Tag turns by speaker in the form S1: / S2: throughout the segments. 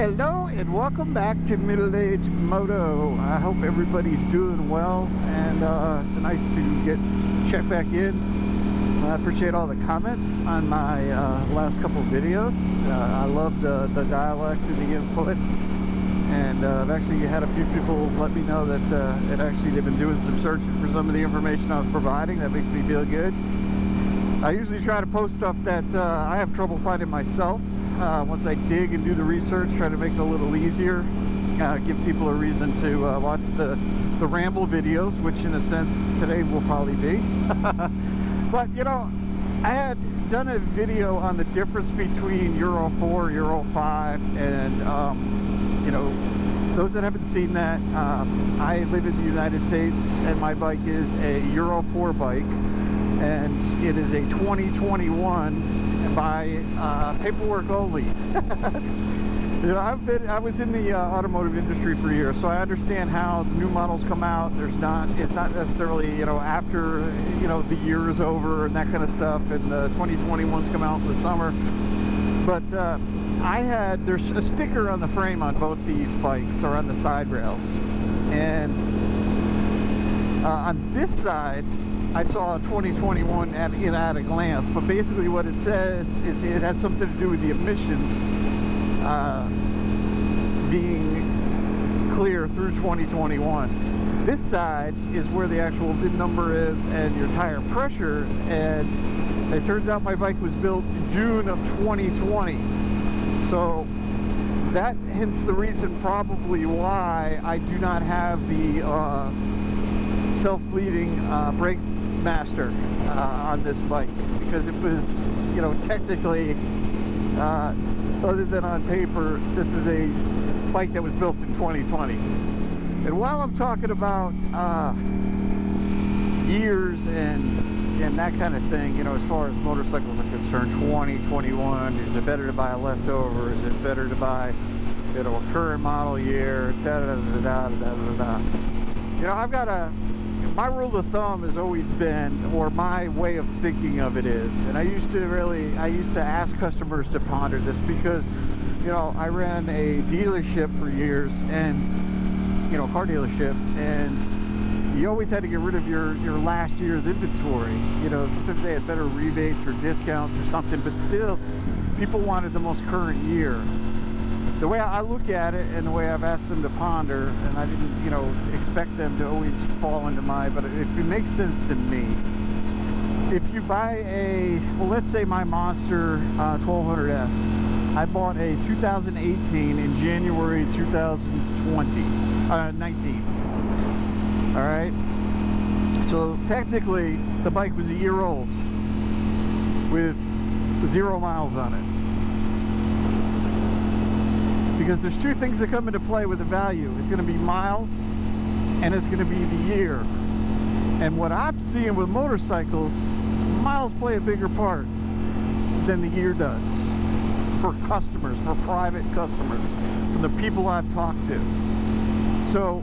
S1: Hello and welcome back to Middle Age Moto. I hope everybody's doing well, and it's nice to check back in. I appreciate all the comments on my last couple videos. I love the dialect and the input, and I've actually had a few people let me know that they've been doing some searching for some of the information I was providing. That makes me feel good. I usually try to post stuff that I have trouble finding myself. Once I dig and do the research, try to make it a little easier, give people a reason to watch the ramble videos, which in a sense today will probably be. But you know, I had done a video on the difference between Euro 4, Euro 5, and you know, those that haven't seen that, I live in the United States and my bike is a Euro 4 bike, and it is a 2021 by paperwork only. You know, I was in the automotive industry for years, so I understand how new models come out. It's not necessarily, you know, after, you know, the year is over and that kind of stuff, and the 2021s come out in the summer. But there's a sticker on the frame on both these bikes, or on the side rails, and on this side I saw a 2021 at a glance, but basically what it says is it had something to do with the emissions being clear through 2021. This side is where the actual VIN number is and your tire pressure, and it turns out my bike was built June of 2020. So that hence the reason probably why I do not have the self-bleeding brake master on this bike, because it was, you know, technically other than on paper, this is a bike that was built in 2020. And while I'm talking about years and that kind of thing, you know, as far as motorcycles are concerned, 2021, is it better to buy a leftover? Is it better to buy, you know, a current model year? Da da da da da da da. You know, I've got my rule of thumb has always been, or my way of thinking of it is, and I used to ask customers to ponder this, because, you know, I ran a dealership for years, and, you know, car dealership, and you always had to get rid of your last year's inventory. You know, sometimes they had better rebates or discounts or something, but still people wanted the most current year. The way I look at it, and the way I've asked them to ponder, and I didn't, you know, expect them to always fall into but it makes sense to me. If you buy well, let's say my Monster 1200S, I bought a 2018 in January 19. All right, so technically the bike was a year old with 0 miles on it. Because there's two things that come into play with the value. It's going to be miles, and it's going to be the year. And what I'm seeing with motorcycles, miles play a bigger part than the year does for customers, for private customers, from the people I've talked to. So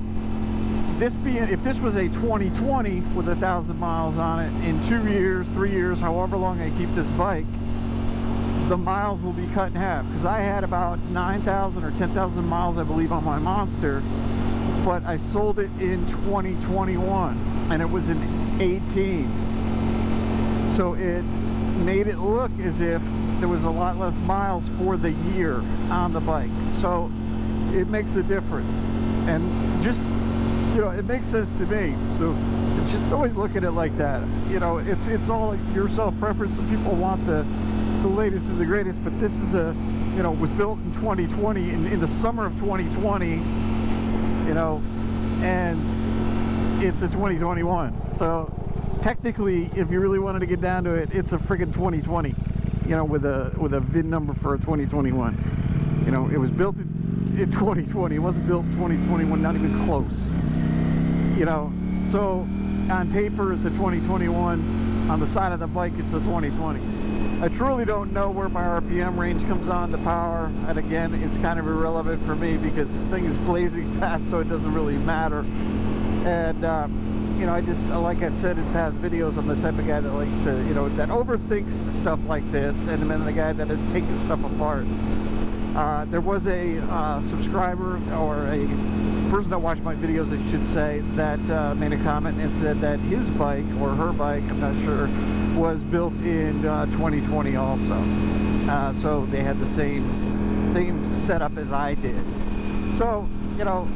S1: if this was a 2020 with 1,000 miles on it, in 2 years, 3 years, however long I keep this bike, the miles will be cut in half, because I had about 9,000 or 10,000 miles, I believe, on my Monster, but I sold it in 2021 and it was in 18. So it made it look as if there was a lot less miles for the year on the bike. So it makes a difference, and just, you know, it makes sense to me. So just always look at it like that. You know, it's all your self-preference. Some people want the latest and the greatest, but this is you know, was built in 2020, in the summer of 2020, you know, and it's a 2021. So technically, if you really wanted to get down to it, it's a friggin' 2020, you know, with a VIN number for a 2021. You know, it was built in 2020. It wasn't built in 2021, not even close. You know, so on paper it's a 2021. On the side of the bike, it's a 2020. I truly don't know where my RPM range comes on the power, and again, it's kind of irrelevant for me because the thing is blazing fast, so it doesn't really matter. And you know, like I've said in past videos, I'm the type of guy that likes to, you know, that overthinks stuff like this, and then the guy that has taken stuff apart. There was a subscriber, or a person that watched my videos, I should say, that made a comment and said that his bike, or her bike, I'm not sure, was built in 2020 also. So they had the same setup as I did. So, you know,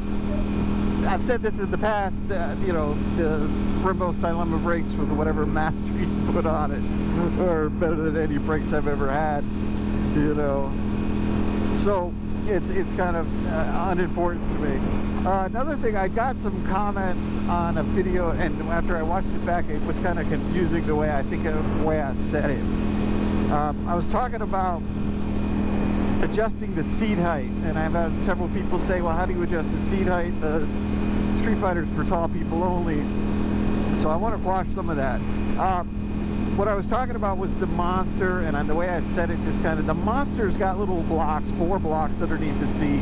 S1: I've said this in the past, you know, the Brembo Stylemma brakes with whatever master you put on it are better than any brakes I've ever had, you know. So it's kind of unimportant to me. Another thing, I got some comments on a video, and after I watched it back, it was kind of confusing the way I said it. I was talking about adjusting the seat height, and I've had several people say, well, how do you adjust the seat height? The Streetfighter's for tall people only. So I want to quash some of that. What I was talking about was the Monster, and the way I said it is kind of, the Monster's got little blocks, 4 blocks underneath the seat,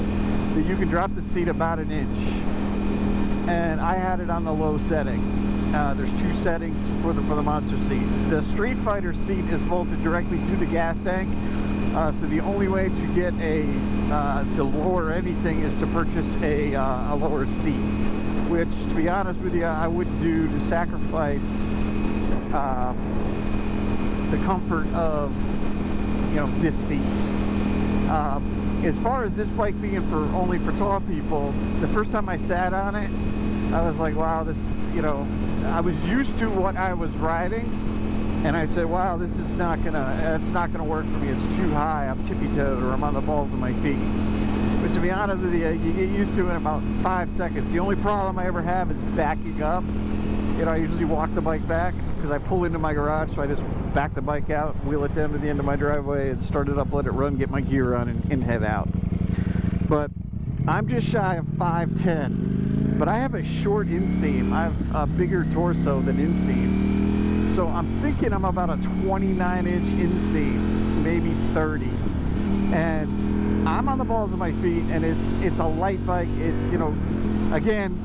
S1: that you can drop the seat about 1 inch. And I had it on the low setting. There's 2 settings for the Monster seat. The Streetfighter seat is bolted directly to the gas tank. So the only way to get to lower anything is to purchase a lower seat, which, to be honest with you, I wouldn't do to sacrifice the comfort of, you know, this seat. As far as this bike being only for tall people, the first time I sat on it, I was like, wow, this is, you know, I was used to what I was riding, and I said, wow, this is not gonna work for me. It's too high. I'm tippy-toed, or I'm on the balls of my feet. Which, to be honest with you, you get used to it in about 5 seconds. The only problem I ever have is backing up. You know, I usually walk the bike back because I pull into my garage, so I just back the bike out, wheel it down to the end of my driveway, and start it up, let it run, get my gear on, and head out. But I'm just shy of 5'10", but I have a short inseam. I have a bigger torso than inseam. So I'm thinking I'm about a 29-inch inseam, maybe 30. And I'm on the balls of my feet, and it's a light bike. It's, you know, again,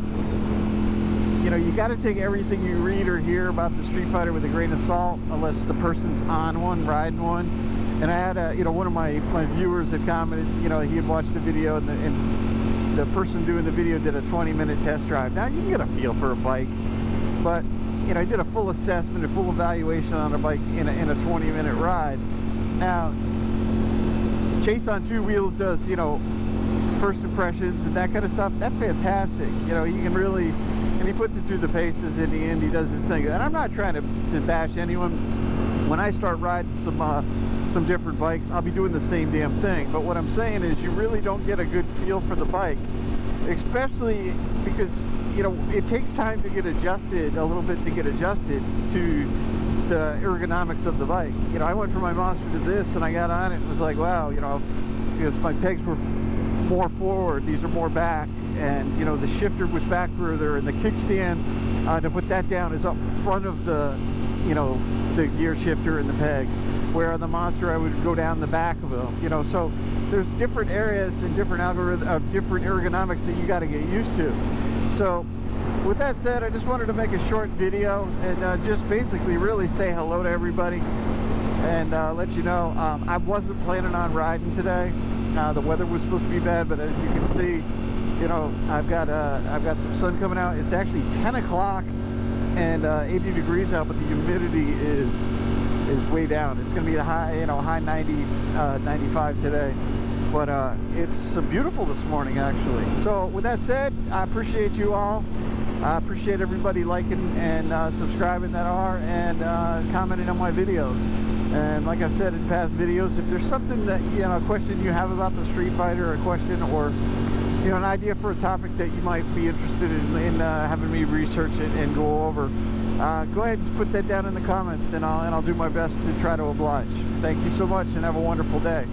S1: you know, you got to take everything you read or hear about the Streetfighter with a grain of salt, unless the person's on one, riding one. And I had you know, one of my viewers had commented, you know, he had watched the video, and the person doing the video did a 20-minute test drive. Now, you can get a feel for a bike, but, you know, he did a full assessment, a full evaluation on a bike in a 20-minute ride. Now, Chase on 2 wheels does, you know, first impressions and that kind of stuff. That's fantastic. You know, you can really, and he puts it through the paces. In the end, he does his thing. And I'm not trying to bash anyone. When I start riding some different bikes, I'll be doing the same damn thing. But what I'm saying is, you really don't get a good feel for the bike, especially because, you know, it takes time to get adjusted, a little bit to get adjusted to the ergonomics of the bike. You know, I went from my Monster to this, and I got on it and was like, wow, you know, because my pegs were more forward, these are more back, and, you know, the shifter was back further, and the kickstand, to put that down, is up front of the, you know, the gear shifter and the pegs, where on the Monster I would go down the back of them, you know. So there's different areas and different different ergonomics that you got to get used to. So with that said, I just wanted to make a short video and just basically really say hello to everybody, and let you know I wasn't planning on riding today. The weather was supposed to be bad, but as you can see, you know, I've got some sun coming out. It's actually 10 o'clock and 80 degrees out, but the humidity is way down. It's going to be the high, you know, high 90s, 95 today. But it's beautiful this morning, actually. So with that said, I appreciate you all. I appreciate everybody liking and subscribing that are, and commenting on my videos. And like I've said in past videos, if there's something that, you know, a question you have about the Streetfighter, a question, or, you know, an idea for a topic that you might be interested in having me research it and go over, go ahead and put that down in the comments, and I'll do my best to try to oblige. Thank you so much, and have a wonderful day.